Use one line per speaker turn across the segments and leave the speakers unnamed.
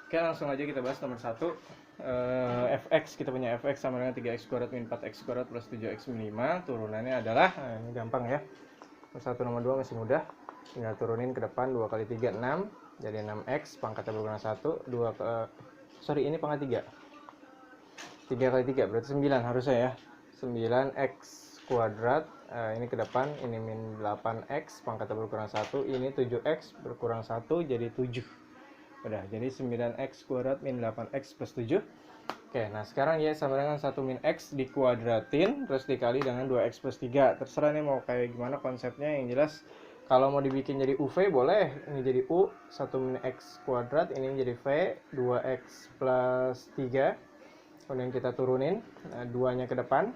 Oke, langsung aja kita bahas nomor 1. Fx, kita punya fx sama dengan 3x kuadrat min 4x kuadrat plus 7x min 5. Turunannya adalah, ini gampang ya. Nomor 1, nomor 2 masih mudah. Tinggal turunin ke depan, 2 kali 3, 6. Jadi 6x, pangkatnya berkurang 1. Ini pangkat 3. 3 kali 3, berarti 9 harusnya ya. 9x kuadrat, ini ke depan, ini min 8x, pangkatnya berkurang 1. Ini 7x berkurang 1, jadi 7. Udah, jadi 9x kuadrat min 8x plus 7. Oke, nah sekarang ya sama dengan 1 min x dikuadratin terus dikali dengan 2x plus 3. Terserah nih mau kayak gimana konsepnya, yang jelas kalau mau dibikin jadi UV boleh. Ini jadi U, 1 min x kuadrat, ini jadi V, 2x plus 3. Kemudian kita turunin, nah, 2-nya ke depan.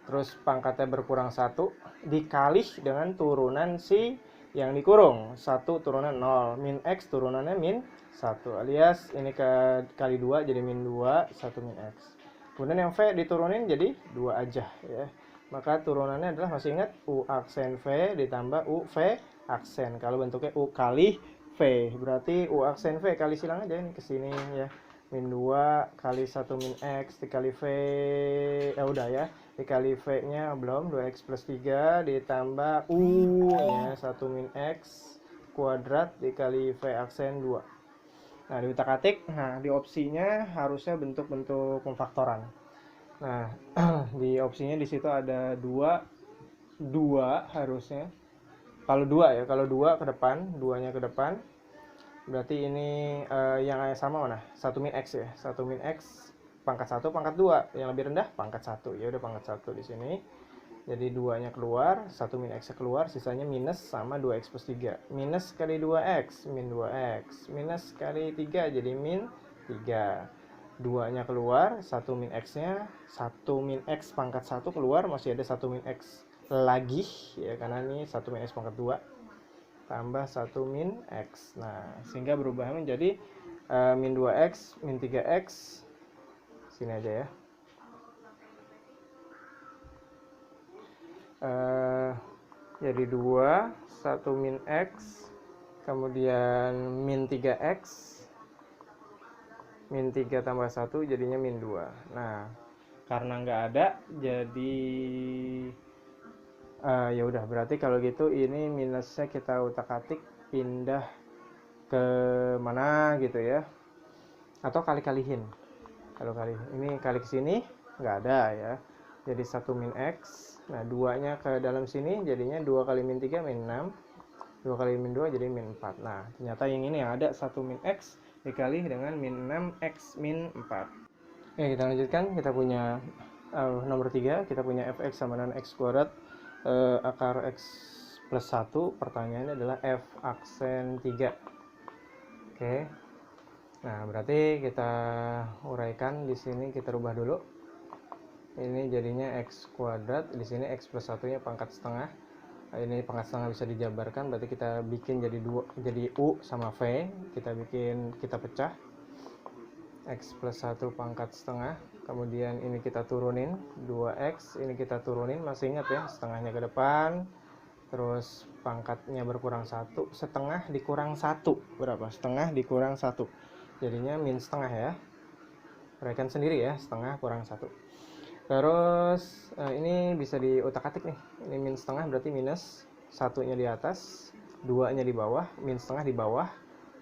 Terus pangkatnya berkurang 1 dikali dengan turunan si yang dikurung, 1 turunan 0, min x turunannya min 1, alias ini kali 2 jadi min 2, 1 min x. Kemudian yang V diturunin jadi 2 aja ya. Maka turunannya adalah, masih ingat, U aksen V ditambah U V aksen. Kalau bentuknya U kali V, berarti U aksen V kali silang aja ini ke sini ya. Min 2 kali 1 min x dikali V, udah ya, dikali V-nya belum, 2x plus 3 ditambah U-nya 1 min x kuadrat dikali V aksen 2. Nah, di utak-atik, nah di opsinya harusnya bentuk-bentuk pemfaktoran. Nah, di opsinya di situ ada 2 harusnya. Kalau 2 ya, kalau 2 ke depan, 2-nya ke depan. Berarti ini yang sama mana? 1 min x ya. 1 min x pangkat 1 pangkat 2. Yang lebih rendah pangkat 1. Ya udah pangkat 1 di sini. Jadi 2-nya keluar, 1 min x keluar, sisanya minus sama 2x plus 3. Minus kali 2x, min 2x. Minus kali 3 jadi min 3. 2-nya keluar, 1 min x-nya, 1 min x pangkat 1 keluar, masih ada 1 min x lagi ya, karena ini 1 min x pangkat 2 tambah 1 min x. Nah, sehingga berubah menjadi min 2x, min 3x. Sini aja ya. Jadi 2, 1 min x, kemudian min 3x, min 3 tambah 1 jadinya min 2. Nah, karena nggak ada, jadi ya udah, berarti kalau gitu ini minusnya kita utak-atik pindah ke mana gitu ya, atau kali-kalihin. Kalau kali ini kali ke sini nggak ada ya, jadi 1 min x. Nah, 2-nya ke dalam sini jadinya 2 kali min 3 min 6, 2 kali min 2 jadi min 4. Nah, ternyata yang ini yang ada 1 min x dikali dengan min 6x min 4. Oke, kita lanjutkan. Kita punya nomor 3, kita punya fx sama dengan x kuadrat akar x plus 1. Pertanyaannya adalah f aksen 3. Oke. Nah, berarti kita uraikan di sini, kita rubah dulu. Ini jadinya x kuadrat, di sini x plus 1-nya pangkat setengah. Ini pangkat setengah bisa dijabarkan, berarti kita bikin jadi U sama V. Kita pecah. X plus 1 pangkat setengah. Kemudian ini kita turunin 2x, ini kita turunin, masih ingat ya, setengahnya ke depan. Terus pangkatnya berkurang 1, setengah dikurang 1 berapa? Setengah dikurang 1. Jadinya min setengah ya. Uraikan sendiri ya, setengah kurang 1. Terus ini bisa diutak-atik nih. Ini min setengah berarti minus, 1-nya di atas, 2-nya di bawah, min setengah di bawah,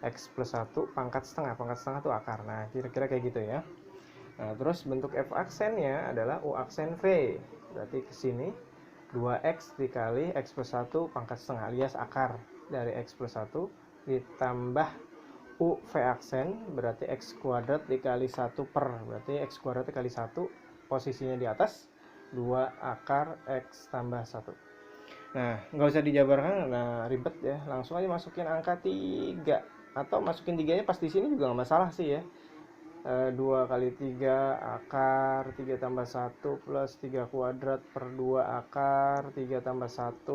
x plus 1 pangkat setengah. Pangkat setengah itu akar. Nah, kira-kira kayak gitu ya. Nah, terus bentuk f aksennya adalah u aksen v. Berarti ke sini 2x dikali x plus 1 pangkat setengah, alias akar dari x plus 1 ditambah u v aksen, berarti x kuadrat dikali 1 per, berarti x kuadrat dikali 1, posisinya di atas, 2 akar x tambah 1. Nah, nggak usah dijabarkan, nah ribet ya, langsung aja masukin angka 3, atau masukin 3-nya pas di sini juga nggak masalah sih ya. 2 kali 3 akar 3 tambah 1 plus 3 kuadrat per 2 akar 3 tambah 1,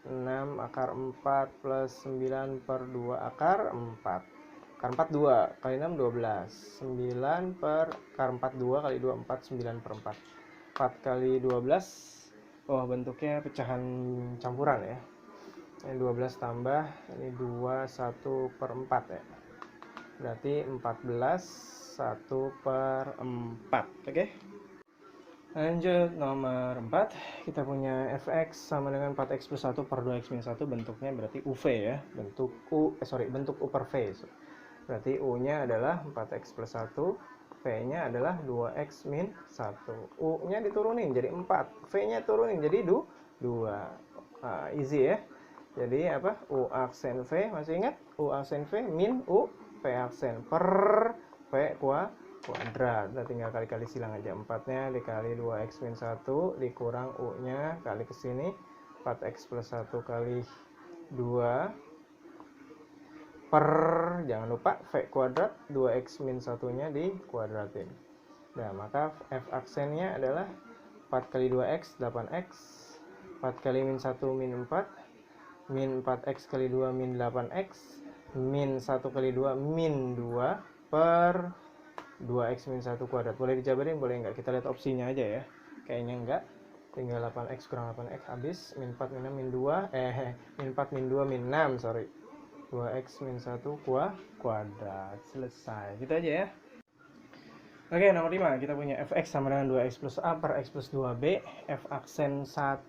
6 akar 4 plus 9 per 2 akar 4. Akar 4 2 kali 6 12, 9 per akar 4 2 kali 2 4, 9 per 4. 4 kali 12, bentuknya pecahan campuran ya. Ini 12 tambah, ini 2 1 per 4 ya. berarti 14 1/4. Oke. Lanjut nomor 4, kita punya fx sama dengan 4x plus 1 per 2x minus 1, bentuknya berarti UV ya, bentuk bentuk U per V. Berarti U-nya adalah 4x plus 1, V-nya adalah 2x min 1. U-nya diturunin jadi 4, V-nya turunin jadi 2. Easy ya. Jadi apa? U aksen V, masih ingat? U aksen V min U V aksen per V kuadrat. Nah, tinggal kali-kali silang aja. 4-nya dikali 2x min 1 dikurang U-nya kali ke sini 4x plus 1 kali 2 per, jangan lupa V kuadrat, 2x min 1-nya dikuadratin. Nah, maka F aksennya adalah 4 kali 2x 8x, 4 kali min 1 min 4, min 4x kali 2 min 8x, min 1 kali 2 min 2 per 2x min 1 kuadrat. Boleh dijabarin, boleh enggak? Kita lihat opsinya aja ya. Kayaknya enggak. Tinggal 8x kurang 8x habis. Min 4 min 6 min 2. Min 4 min 2 min 6, sorry. 2x min 1 kuadrat. Selesai. Gitu aja ya. Oke, nomor 5. Kita punya fx sama dengan 2x plus a per x plus 2b. F aksen 1.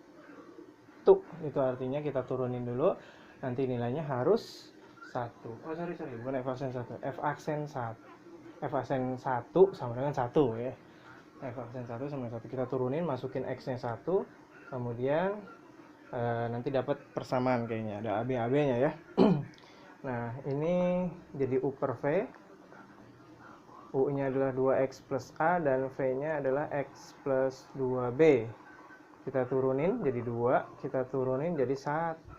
Itu artinya kita turunin dulu. Nanti nilainya harus 1. Oh, sorry. Bukan F aksen 1. F aksen 1. F aksen 1 sama dengan 1 ya. F aksen 1 sama dengan 1. Kita turunin, masukin X-nya 1. Kemudian nanti dapat persamaan kayaknya. Ada AB-AB-nya ya. Nah, ini jadi U per V. U-nya adalah 2X plus A dan V-nya adalah X plus 2B. Kita turunin jadi 2. Kita turunin jadi 1.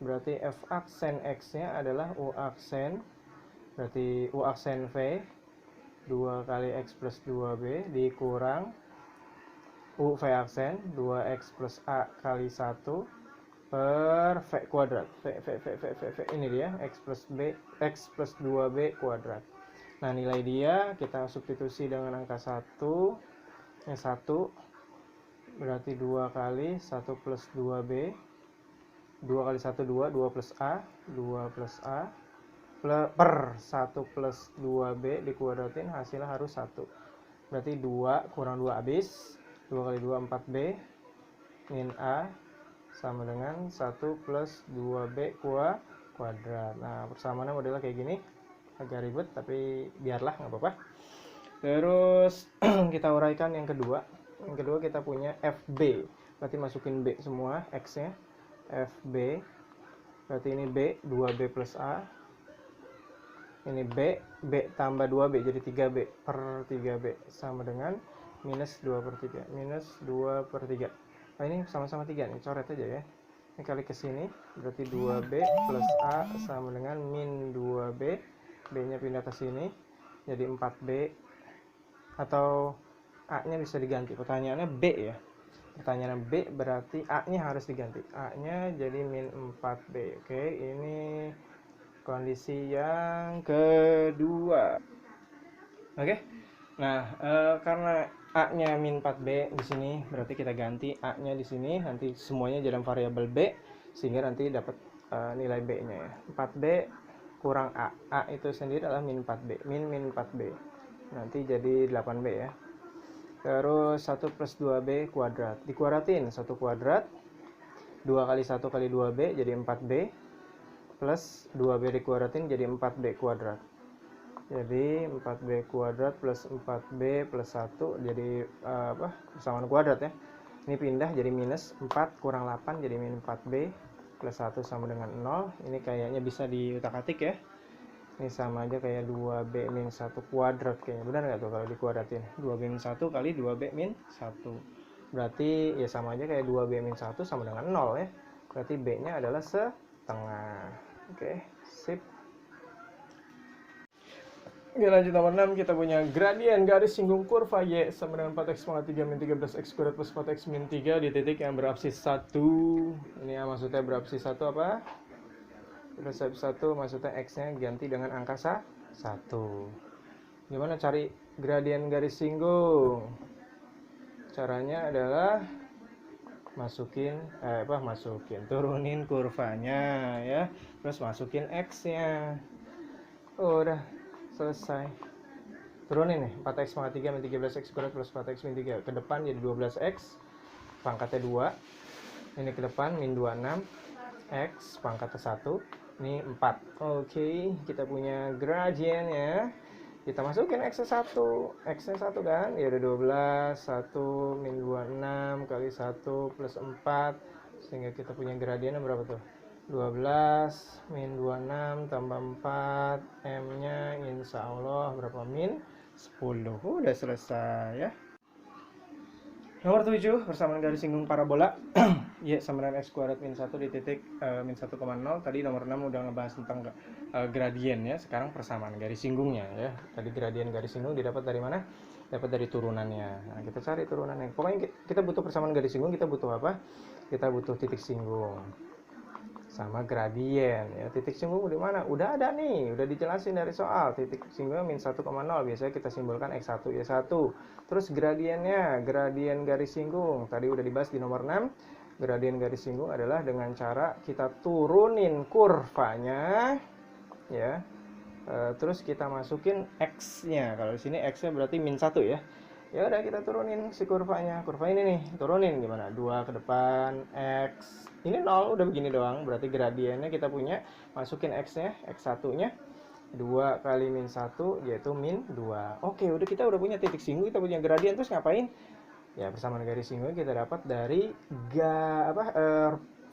Berarti F aksen X-nya adalah U aksen, berarti U aksen V 2 kali X plus 2B dikurang U V aksen 2X plus A kali 1 per V kuadrat. V ini dia X plus 2B kuadrat. Nah, nilai dia kita substitusi dengan angka 1. Yang 1 berarti 2 kali 1 plus 2B. 2 kali 1 2 plus A, 2 plus A per 1 plus 2B dikuadratin, hasilnya harus 1. Berarti 2 kurang 2 habis. 2 kali 2 4B min A sama dengan 1 plus 2B kuadrat. Nah, persamaannya modelnya kayak gini. Agak ribet tapi biarlah, nggak apa-apa. Terus kita uraikan yang kedua. Yang kedua kita punya FB. Berarti masukin B semua, X-nya. FB. Berarti ini B, 2B plus A. Ini B tambah 2B jadi 3B per 3B sama dengan minus 2 per 3. Minus 2 per 3. Nah, ini sama-sama 3 nih, coret aja ya. Ini kali ke sini berarti 2B plus A sama dengan min 2B. B-nya pindah ke sini jadi 4B. Atau A-nya bisa diganti. Pertanyaannya B ya. Pertanyaan B berarti A-nya harus diganti. A-nya jadi min 4B. Oke, ini kondisi yang kedua. Oke. Nah, karena A-nya min 4B di sini, berarti kita ganti A-nya di sini, nanti semuanya dalam variabel B, sehingga nanti dapat nilai B-nya ya. 4B kurang A. A itu sendiri adalah min 4B. Min 4B. Nanti jadi 8B ya. Terus 1 plus 2B kuadrat. Dikuadratin, 1 kuadrat. 2 kali 1 kali 2B jadi 4B. Plus 2B dikuadratin jadi 4B kuadrat. Jadi 4B kuadrat plus 4B plus 1 jadi persamaan kuadrat ya. Ini pindah jadi minus 4 kurang 8 jadi min 4B plus 1 sama dengan 0. Ini kayaknya bisa diutak-atik ya. Ini sama aja kayak 2B min 1 kuadrat kayaknya. Benar nggak tuh kalau dikuadratin? 2B min 1 kali 2B min 1. Berarti ya sama aja kayak 2B min 1 sama dengan 0 ya. Berarti B-nya adalah setengah. Oke, sip. Oke, lanjut nomor 6. Kita punya gradien garis singgung kurva Y sama dengan 4x pangkat 3 min 13x kuadrat plus 4x min 3 di titik yang berabsis 1. Ini ya, maksudnya berabsis 1 apa? Berabsis 1 maksudnya x-nya ganti dengan angka 1. Gimana cari gradien garis singgung? Caranya adalah turunin kurvanya ya, terus masukin x-nya. Oh, udah selesai. Turunin nih, 4x pangkat 3 min 13x kuadrat plus 4x min 3. Ke depan jadi 12x, pangkatnya 2. Ini ke depan min 26 x pangkatnya 1. Ini 4. Oke, kita punya gradiennya. Kita masukin x1. X-nya 1 kan? Ya udah 12, 1 min 26 kali 1 plus 4. Sehingga kita punya gradiennya berapa tuh? 12 min 26 tambah 4, M-nya insya Allah berapa? Min 10. Udah selesai ya. Nomor 7, persamaan garis singgung parabola. Y sama dengan x kuadrat min 1 di titik min 1,0. Tadi nomor 6 udah ngebahas tentang gradien ya. Sekarang persamaan garis singgungnya ya. Tadi gradien garis singgung didapat dari mana? Dapat dari turunannya. Nah, kita cari turunannya. Pokoknya kita butuh persamaan garis singgung, kita butuh apa? Kita butuh titik singgung sama gradien ya. Titik singgung di mana? Udah ada nih, udah dijelasin dari soal. Titik singgungnya min 1,0, biasanya kita simbolkan x1 y1. Terus gradiennya, gradien garis singgung tadi udah dibahas di nomor 6. Gradien garis singgung adalah dengan cara kita turunin kurvanya ya. Terus kita masukin x-nya. Kalau di sini x-nya berarti min 1 ya. Ya udah kita turunin si kurvanya. Kurva ini nih, turunin gimana? 2 ke depan, x. Ini 0 udah begini doang. Berarti gradiennya kita punya, masukin x-nya, x1-nya 2 kali min 1 yaitu min 2. Oke, kita udah punya titik singgung, kita punya gradien, terus ngapain? Ya, persamaan garis singgung kita dapat dari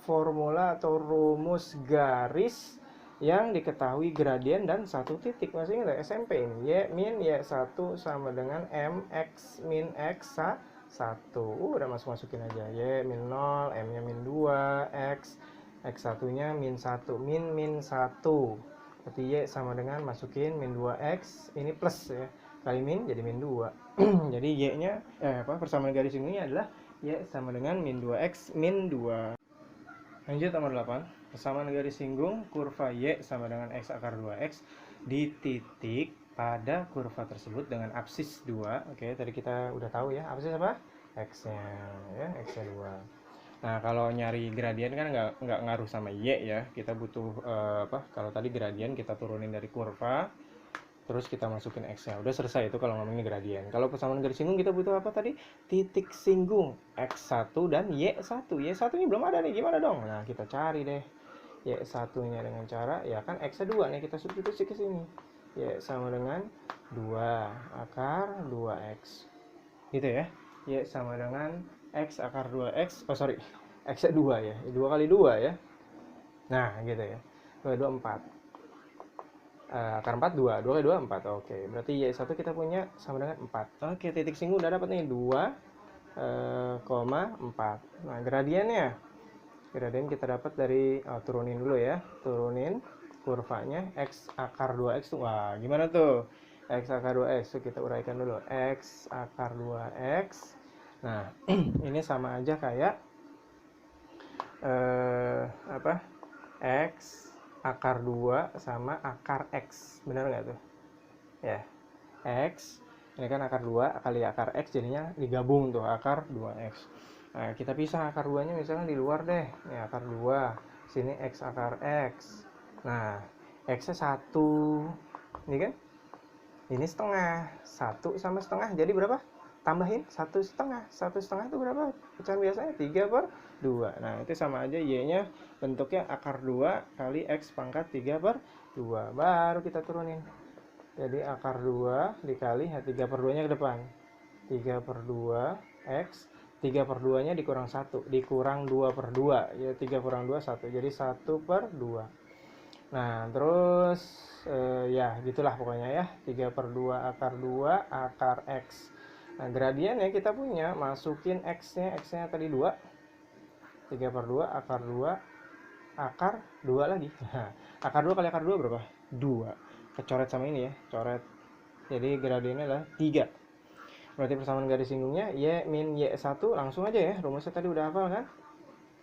formula atau rumus garis yang diketahui gradien dan satu titik. Masih ingat SMP ini? Y min Y1 sama dengan MX min X1. Udah masukin aja. Y min 0, M-nya min 2, X1-nya min 1, min 1. Berarti Y sama dengan masukin min 2X, ini plus ya. Kali min jadi min 2. Jadi Y-nya persamaan garis ini adalah Y sama dengan min 2X min 2. Lanjut nomor 8. Persamaan garis singgung kurva Y sama dengan X akar 2X di titik pada kurva tersebut dengan absis 2. Oke, tadi kita udah tahu ya, absis apa? X-nya ya, X-nya 2. Nah, kalau nyari gradien kan nggak ngaruh sama Y ya. Kita butuh kalau tadi gradien kita turunin dari kurva, terus kita masukin x-nya. Udah selesai itu kalau ngomongin gradien. Kalau persamaan garis singgung kita butuh apa tadi? Titik singgung x1 dan y1. Y1-nya belum ada nih, gimana dong? Nah, kita cari deh. Y1-nya dengan cara ya kan x-nya 2 nih, kita substitusi ke sini. Y sama dengan 2 akar 2x. Gitu ya. Y sama dengan x akar 2x. Oh, sorry. X-nya 2 ya. 2 kali 2 ya. Nah, gitu ya. 2 2 4. Akar 4 2 kali 2 4. Oke, berarti Y1 kita punya sama dengan 4. Oke, titik singgung udah dapat nih 2,4. Nah, gradiennya kita dapat dari turunin dulu ya. Turunin kurvanya x akar 2x tuh. Wah, gimana tuh? X akar 2x kita uraikan dulu. X akar 2x. Nah, ini sama aja kayak x akar 2 sama akar x. Benar nggak tuh? Ya. X, ini kan akar 2 kali akar x, jadinya digabung tuh akar 2x. Nah, kita pisah akar 2-nya misalnya di luar deh. Ini akar 2. Sini x akar x. Nah, x-nya 1. Ini kan? Ini setengah. 1 sama setengah jadi berapa? Tambahin 1,5. 1,5 itu berapa? Pecahan biasanya 3/2. Nah, itu sama aja Y-nya bentuknya akar 2 kali X pangkat 3/2. Baru kita turunin. Jadi akar 2 dikali 3/2-nya ke depan. 3/2 X. 3/2-nya dikurang 1. Dikurang 2/2. Ya 3 kurang 2, 1. Jadi 1/2. Nah, terus ya gitulah pokoknya ya. 3/2 akar 2 akar X. Nah, gradiennya kita punya, masukin x-nya tadi 2. 3/2 akar 2 akar 2 lagi. Nah, akar 2 kali akar 2 berapa? 2. Kecoret sama ini ya, coret. Jadi gradiennya adalah 3. Berarti persamaan garis singgungnya Y min Y1 langsung aja ya. Rumusnya tadi udah hafal kan?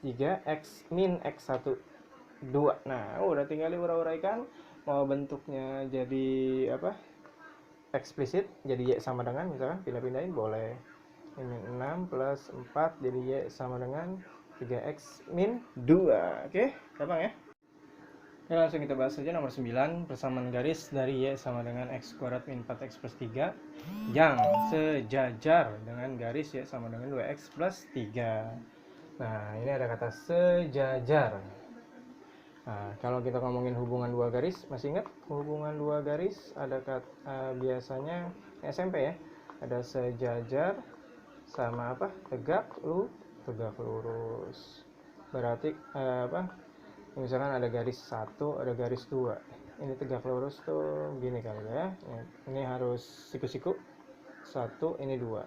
3x min x1 2. Nah, udah tinggal diuraikan. Mau bentuknya jadi apa? Eksplisit, jadi Y sama dengan misalkan pindah-pindahin boleh. Ini 6 plus 4 jadi Y sama dengan 3x min 2. Oke, gampang ya. Ya, langsung kita bahas saja nomor 9, persamaan garis dari Y sama dengan X kuadrat min 4X plus 3 yang sejajar dengan garis Y sama dengan 2X plus 3. Nah, ini ada kata sejajar. Nah, kalau kita ngomongin hubungan dua garis, masih ingat hubungan dua garis ada kata biasanya SMP ya, ada sejajar sama apa? Tegak lurus. Berarti misalkan ada garis satu, ada garis dua. Ini tegak lurus tuh gini kali ya. Ini harus siku-siku. Satu, ini dua.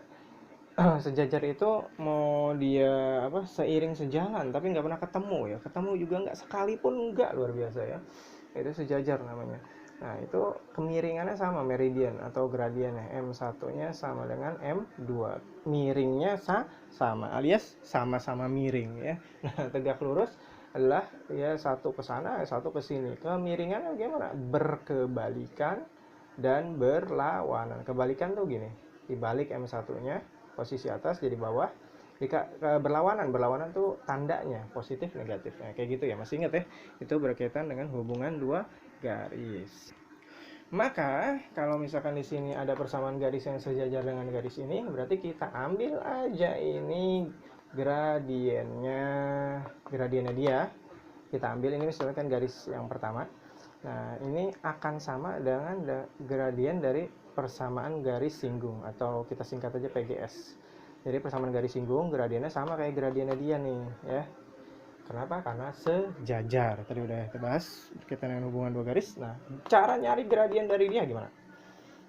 Sejajar itu mau dia seiring sejalan, tapi nggak pernah ketemu ya. Ketemu juga nggak, sekalipun nggak, luar biasa ya. Itu sejajar namanya. Nah, itu kemiringannya sama, meridian atau gradiennya. M1-nya sama dengan M2. Miringnya sama, alias sama-sama miring ya. Nah, tegak lurus adalah ya satu ke sana, satu ke sini. Kemiringannya gimana? Berkebalikan dan berlawanan. Kebalikan tuh gini, dibalik M1-nya, posisi atas jadi bawah. Jika berlawanan tuh tandanya positif negatifnya, kayak gitu ya. Masih ingat ya? Itu berkaitan dengan hubungan dua garis. Maka kalau misalkan di sini ada persamaan garis yang sejajar dengan garis ini, berarti kita ambil aja ini gradiennya dia. Kita ambil ini misalkan garis yang pertama. Nah, ini akan sama dengan gradien dari persamaan garis singgung, atau kita singkat aja PGS. Jadi persamaan garis singgung gradiennya sama kayak gradiennya dia nih ya. Kenapa? Karena sejajar. Tadi udah kita bahas berkaitan dengan hubungan dua garis. Nah, cara nyari gradien dari dia gimana?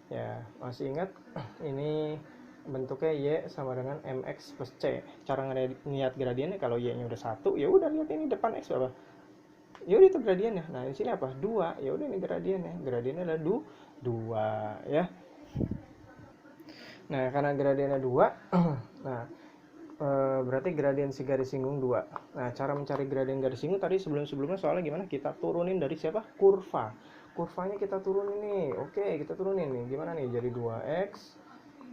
Ya, masih ingat ini bentuknya Y sama dengan MX plus C. Cara ngeliat gradiennya, kalau Y-nya udah 1, ya udah lihat ini depan X berapa. Ya udah itu gradiennya. Nah, di sini apa? 2. Ya udah ini gradiennya. Gradiennya adalah 2 ya. Nah, karena gradiennya 2, nah berarti gradien si garis singgung 2. Nah, cara mencari gradien garis singgung tadi sebelumnya soalnya gimana? Kita turunin dari siapa? Kurva. Kurvanya kita turunin nih. Oke, kita turunin nih. Gimana nih? Jadi 2x.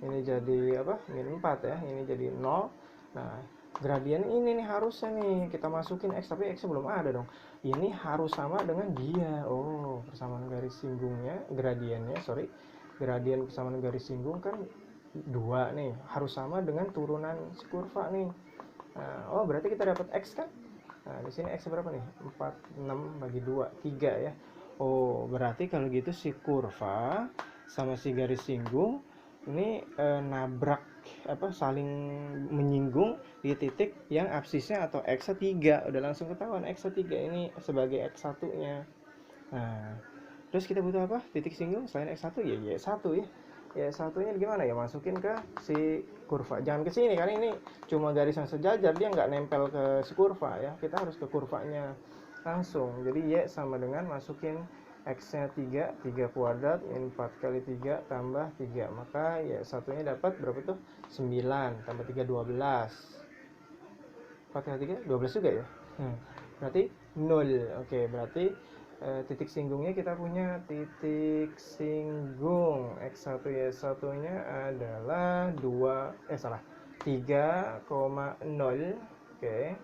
Ini jadi apa? Min 4 ya. Ini jadi 0. Nah, gradien ini nih harusnya nih kita masukin x, tapi x belum ada dong. Ini harus sama dengan dia. Oh, persamaan garis singgungnya, gradien persamaan garis singgung kan 2 nih, harus sama dengan turunan si kurva nih. Nah, oh berarti kita dapat x kan? Nah, di sini x berapa nih? 6 bagi 2, 3 ya. Oh, berarti kalau gitu si kurva sama si garis singgung ini nabrak saling menyinggung di titik yang absisnya atau x-nya 3. Udah langsung ketahuan x-nya 3 ini sebagai x1-nya. Nah, terus kita butuh apa? Titik singgung selain x1 ya y1 ya. Ya satunya gimana ya, masukin ke si kurva, jangan ke sini karena ini cuma garis yang sejajar, dia nggak nempel ke si kurva ya, kita harus ke kurvanya langsung. Jadi Y sama dengan masukin x nya 3 kuadrat min 4 kali 3 tambah 3, maka Y satunya dapat berapa tuh? 9 tambah 3 12. 4 kali 3 12 juga ya. Berarti 0. Oke, berarti titik singgungnya kita punya titik singgung x1 y1 nya adalah 3,0. Oke,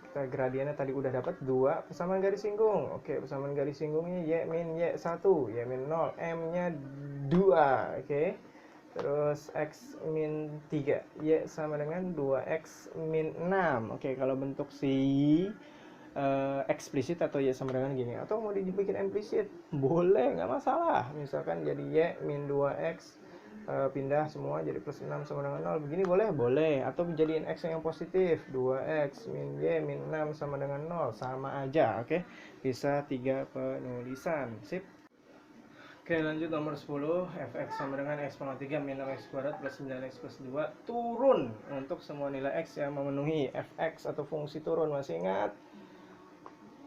kita gradiennya tadi udah dapat 2 persamaan garis singgung. Oke, persamaan garis singgungnya y min y1, y min 0, m nya 2. Oke, terus x min 3, y sama dengan 2x min 6. Oke, kalau bentuk si eksplisit atau y sama dengan gini, atau mau dibikin implisit boleh, nggak masalah. Misalkan jadi y min 2x pindah semua jadi plus 6 sama dengan 0, begini boleh. Atau jadiin x yang positif, 2x min y min 6 sama dengan 0, sama aja. Oke, bisa 3 penulisan. Sip. Oke, lanjut nomor 10, fx sama dengan x pangkat 3 min 6x kuadrat plus 9x plus 2 turun untuk semua nilai x yang memenuhi fx atau fungsi turun. Masih ingat?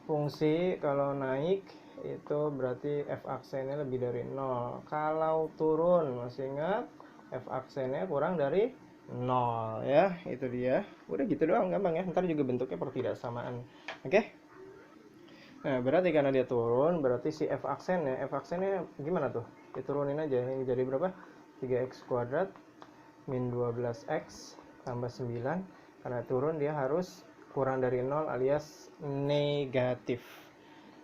Fungsi kalau naik itu berarti f aksennya lebih dari 0. Kalau turun, masih ingat, f aksennya kurang dari 0 ya. Itu dia. Udah gitu doang, gampang ya. Ntar juga bentuknya pertidaksamaan. Oke. Nah, berarti karena dia turun, berarti si f aksennya gimana tuh? Diturunin aja. Ini jadi berapa? 3x kuadrat min 12x tambah 9. Karena turun dia harus kurang dari 0 alias negatif.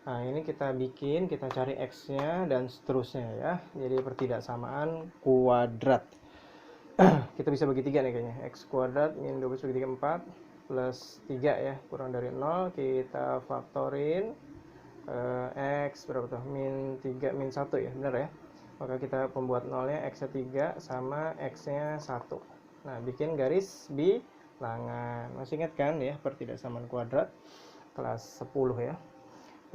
Nah, ini kita bikin, kita cari X-nya dan seterusnya ya. Jadi pertidaksamaan kuadrat. Kita bisa bagi 3 nih kayaknya. X kuadrat min 12 bagi 3 4 plus 3 ya, kurang dari 0. Kita faktorin X berapa tuh? Min 3 min 1 ya, benar ya. Maka kita pembuat nolnya X-nya 3 sama X-nya 1. Nah, bikin garis bilangan. Masih ingat kan ya, pertidaksamaan kuadrat kelas 10 ya.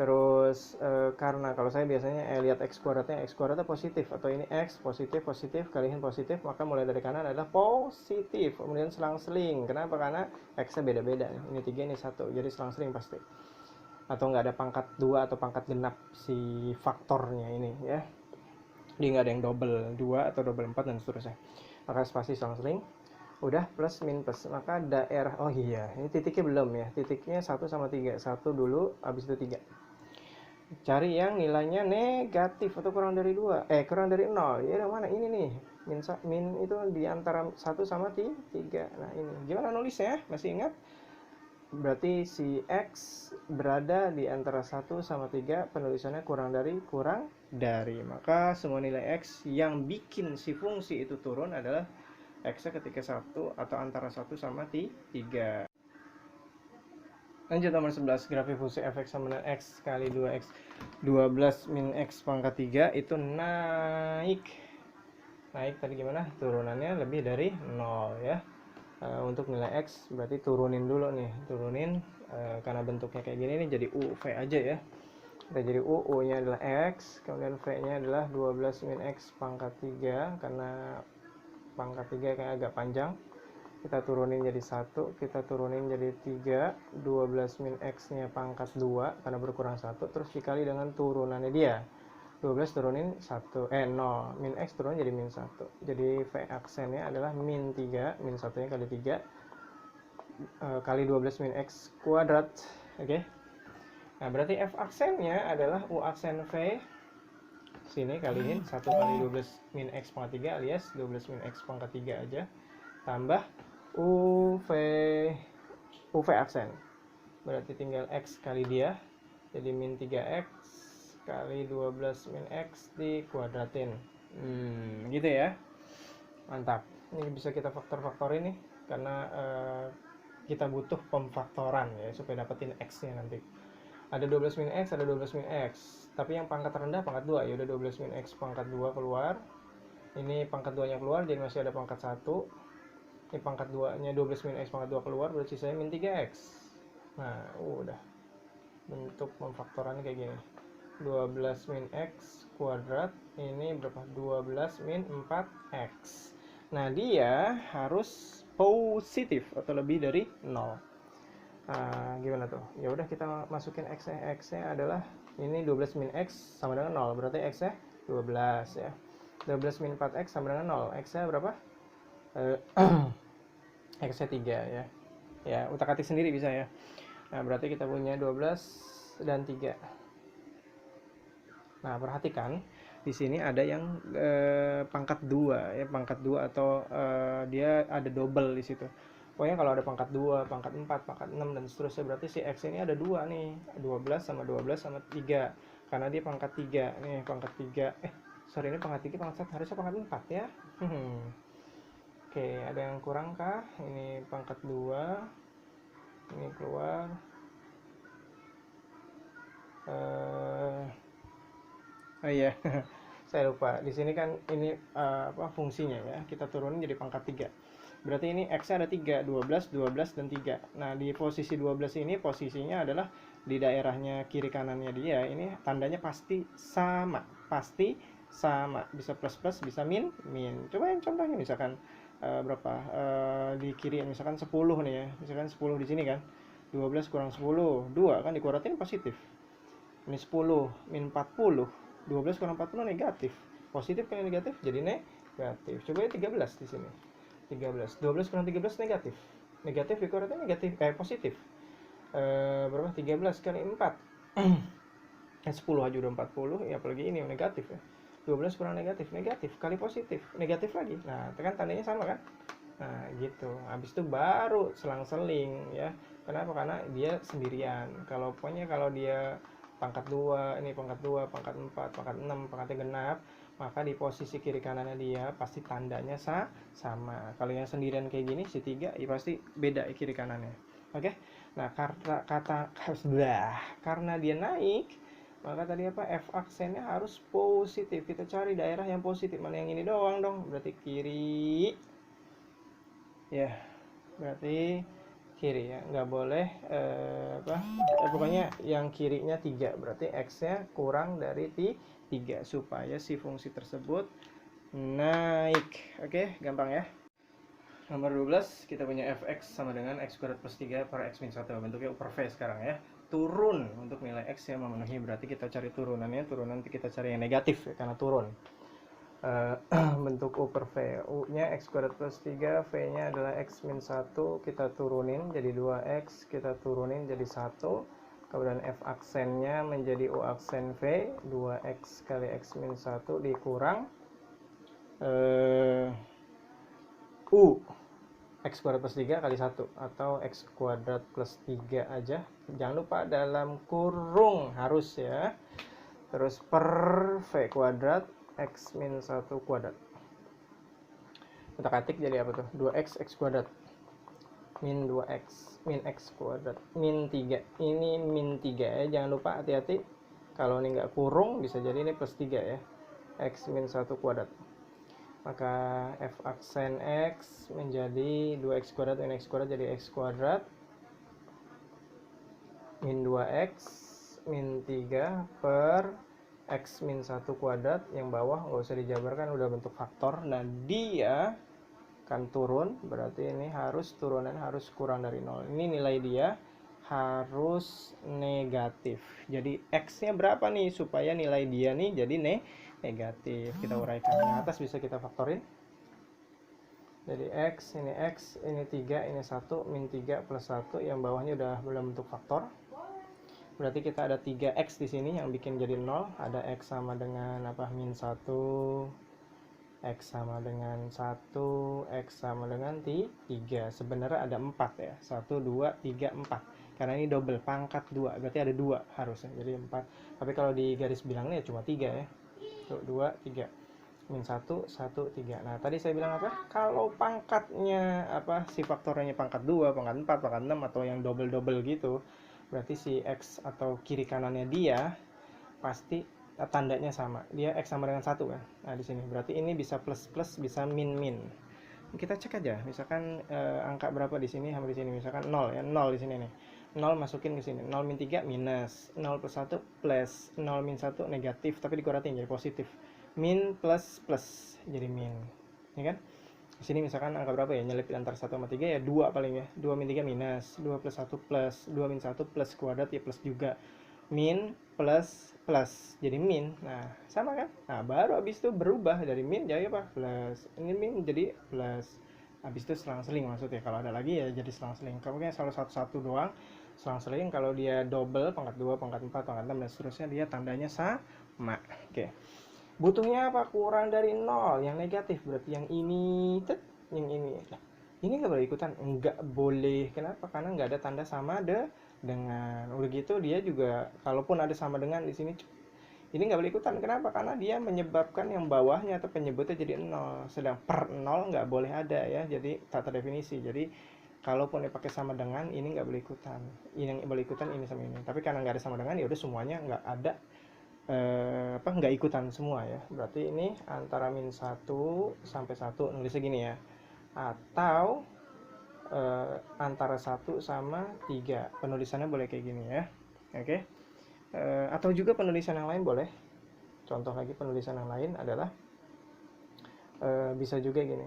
Terus karena kalau saya biasanya lihat X kuadratnya positif, atau ini X positif kaliin positif, maka mulai dari kanan adalah positif, kemudian selang-seling. Kenapa? Karena X nya beda-beda, ini 3 ini 1, jadi selang-seling pasti, atau nggak ada pangkat 2 atau pangkat genap si faktornya ini ya, dia nggak ada yang double 2 atau double 4 dan seterusnya, maka spasi selang-seling. Udah plus min plus, maka daerah, oh iya ini titiknya belum ya, titiknya 1 sama 3, 1 dulu habis itu 3. Cari yang nilainya negatif atau kurang dari 2, kurang dari 0 ya. Yang mana ini nih, min itu di antara 1 sama 3. Nah ini gimana nulisnya, masih ingat? Berarti si X berada di antara 1 sama 3, penulisannya kurang dari. Maka semua nilai X yang bikin si fungsi itu turun adalah X ketika 1 atau antara 1 sama 3. Lanjut nomor 11, grafik fungsi f(x) sama dengan x kali 2x 12 min x pangkat 3 itu naik tadi gimana? Turunannya lebih dari 0 ya. Untuk nilai x berarti turunin dulu nih, karena bentuknya kayak gini nih, jadi u v aja ya. Kita jadi u nya adalah x, kemudian v nya adalah 12 min x pangkat 3, karena pangkat 3 kayak agak panjang. Kita turunin jadi 1, kita turunin jadi 3, 12 min X nya pangkat 2 karena berkurang 1, terus dikali dengan turunannya dia, 12 turunin 1, 0, min X turun jadi min 1, jadi V aksennya adalah min 3, min 1 nya kali 3 kali 12 min X kuadrat. Oke. Nah berarti F aksennya adalah U aksen V, sini kaliin 1 kali 12 min X pangkat 3 alias 12 min X pangkat 3 aja, tambah UV aksen, berarti tinggal X kali dia, jadi min 3X kali 12 min X dikuadratin. Gitu ya, mantap. Ini bisa kita faktor-faktorin nih, karena kita butuh pemfaktoran ya, supaya dapetin X nya nanti. Ada 12 min X, ada 12 min X, tapi yang pangkat rendah pangkat 2, ya udah 12 min X pangkat 2 keluar, ini pangkat 2 nya keluar, jadi masih ada pangkat 1. Ini pangkat 2 nya 12 min X pangkat 2 keluar, berarti saya min 3X. Nah udah, bentuk pemfaktorannya kayak gini, 12 min X kuadrat, ini berapa? 12 min 4X. Nah dia harus positif atau lebih dari 0. Gimana tuh? Ya udah kita masukin X nya. X nya adalah ini 12 min X sama dengan 0, berarti X nya 12 ya. 12 min 4X sama dengan 0, X nya berapa? X nya 3 ya. Ya, utak-atik sendiri bisa ya. Nah, berarti kita punya 12 dan 3. Nah, perhatikan di sini ada yang pangkat 2 ya, pangkat 2 atau dia ada double di situ. Pokoknya kalau ada pangkat 2, pangkat 4, pangkat 6 dan seterusnya, berarti si X ini ada 2 nih. 12 sama 3. Karena dia pangkat 3. Nih, pangkat 3. Sorry, ini pangkat 3, pangkat 1, harusnya pangkat 4 ya. Oke, ada yang kurang kah? Ini pangkat 2, ini keluar. Oh iya, saya lupa. Di sini kan ini fungsinya ya. Kita turunin jadi pangkat 3. Berarti ini X-nya ada 3, 12, 12 dan 3. Nah, di posisi 12 ini posisinya adalah di daerahnya kiri kanannya dia. Ini tandanya pasti sama. Pasti sama. Bisa plus plus, bisa min min. Coba yang contohnya misalkan berapa? Di kiri misalkan 10 nih ya. Misalkan 10 di sini kan. 12 kurang 10, 2 kan dikuadratin positif. Ini 10 min 40. 12 kurang 40 negatif. Positif kan negatif jadi negatif. Coba ya 13 di sini. 13. 12 kurang 13 negatif. Negatif dikuadratin negatif, positif. Berapa? 13 kali 4. 10 aja udah 40, ya apalagi ini negatif ya. 12 kurang negatif kali positif, negatif lagi. Nah, tekan tandanya sama kan? Nah, gitu. Habis itu baru selang-seling ya. Kenapa? Karena dia sendirian. Kalau dia pangkat 2, ini pangkat 2, pangkat 4, pangkat 6, pangkatnya genap, maka di posisi kiri kanannya dia pasti tandanya sama. Kalau yang sendirian kayak gini si 3 ya pasti beda kiri kanannya. Oke. Nah, karena dia naik, maka tadi apa, F aksennya harus positif. Kita cari daerah yang positif. Mana yang ini doang dong, berarti kiri ya, berarti kiri ya, nggak boleh pokoknya yang kirinya 3, berarti X nya kurang dari 3 supaya si fungsi tersebut naik. Oke, gampang ya. Nomor 12 kita punya fx sama dengan x kuadrat plus 3 per x min 1, bentuknya upper v sekarang ya, turun untuk nilai x yang memenuhi, berarti kita cari turunannya, nanti kita cari yang negatif ya, karena turun. Bentuk upper v, u nya x kuadrat plus 3, v nya adalah x min 1, kita turunin jadi 2x, kita turunin jadi 1, kemudian f aksennya menjadi u aksen v, 2x kali x min 1 dikurang u x kuadrat plus 3 kali 1 atau x kuadrat plus 3 aja, jangan lupa dalam kurung harus ya, terus per v kuadrat x min 1 kuadrat, kita ketik jadi apa tuh, 2x x kuadrat min 2x min x kuadrat min 3, ini min 3 ya, jangan lupa, hati-hati kalau ini nggak kurung bisa jadi ini plus 3 ya, x min 1 kuadrat, maka f aksen x menjadi 2x kuadrat min x kuadrat jadi x kuadrat min 2x min 3 per x min 1 kuadrat, yang bawah nggak usah dijabarkan udah bentuk faktor, dan dia akan turun, berarti ini harus turunan harus kurang dari 0, ini nilai dia harus negatif, jadi x nya berapa nih supaya nilai dia nih jadi negatif, kita uraikan, yang atas bisa kita faktorin, jadi x, ini 3, ini 1, min 3 plus 1, yang bawahnya udah dalam bentuk faktor, berarti kita ada 3x di sini yang bikin jadi 0, ada x sama dengan apa, min 1, x sama dengan 1, x sama dengan 3, sebenarnya ada 4 ya, 1, 2, 3, 4, karena ini double pangkat 2, berarti ada 2 harusnya, jadi 4, tapi kalau di garis bilangnya cuma 3 ya, 2, 3, min 1, 1, 3. Nah, tadi saya bilang apa? Kalau pangkatnya apa, si faktornya pangkat 2, pangkat 4, pangkat 6 atau yang double-double gitu, berarti si x atau kiri kanannya dia pasti tandanya sama. Dia x sama dengan 1 kan. Nah, di sini berarti ini bisa plus plus, bisa min min. Kita cek aja, misalkan angka berapa di sini sama di sini, misalkan 0 ya, 0 di sini nih. 0 masukin ke sini, 0 min 3 minus, 0 plus 1 plus, 0 min 1 negatif, tapi dikuadratin jadi positif. Min plus plus jadi min. Ya kan? Di sini misalkan angka berapa ya, nyelip antara 1 sama 3 ya 2 paling ya, 2 min 3 minus, 2 plus 1 plus, 2 min 1 plus kuadrat ya plus juga, min plus plus jadi min. Nah, sama kan? Nah, baru habis itu berubah dari min jadi apa, plus, ini min jadi plus, habis itu selang-seling maksudnya, kalau ada lagi ya jadi selang-seling, kamu salah satu-satu doang selang-seling, kalau dia double pangkat 2, pangkat 4, pangkat 6 dan seterusnya dia tandanya sama. Oke. Butuhnya apa? Kurang dari 0, yang negatif, berarti yang ini, yang ini. Nah, ini nggak boleh ikutan, nggak boleh. Kenapa? Karena nggak ada tanda sama dengan. Udah gitu dia juga, kalaupun ada sama dengan di sini, ini nggak boleh ikutan. Kenapa? Karena dia menyebabkan yang bawahnya atau penyebutnya jadi 0. Sedang per 0 nggak boleh ada ya. Jadi tak terdefinisi. Jadi kalaupun dipakai sama dengan, ini nggak boleh ikutan. Ini yang boleh ikutan ini sama ini. Tapi karena nggak ada sama dengan, ya udah semuanya nggak ada. Nggak ikutan semua ya, berarti ini antara min 1 sampai 1, nulisnya gini ya, atau antara 1 sama 3, penulisannya boleh kayak gini ya. Oke. Atau juga penulisan yang lain boleh, contoh lagi penulisan yang lain adalah bisa juga gini,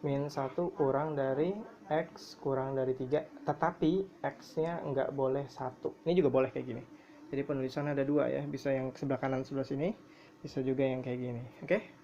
min 1 kurang dari x kurang dari 3, tetapi x nya nggak boleh 1, ini juga boleh kayak gini. Jadi penulisan ada 2 ya, bisa yang sebelah kanan sebelah sini, bisa juga yang kayak gini. Oke.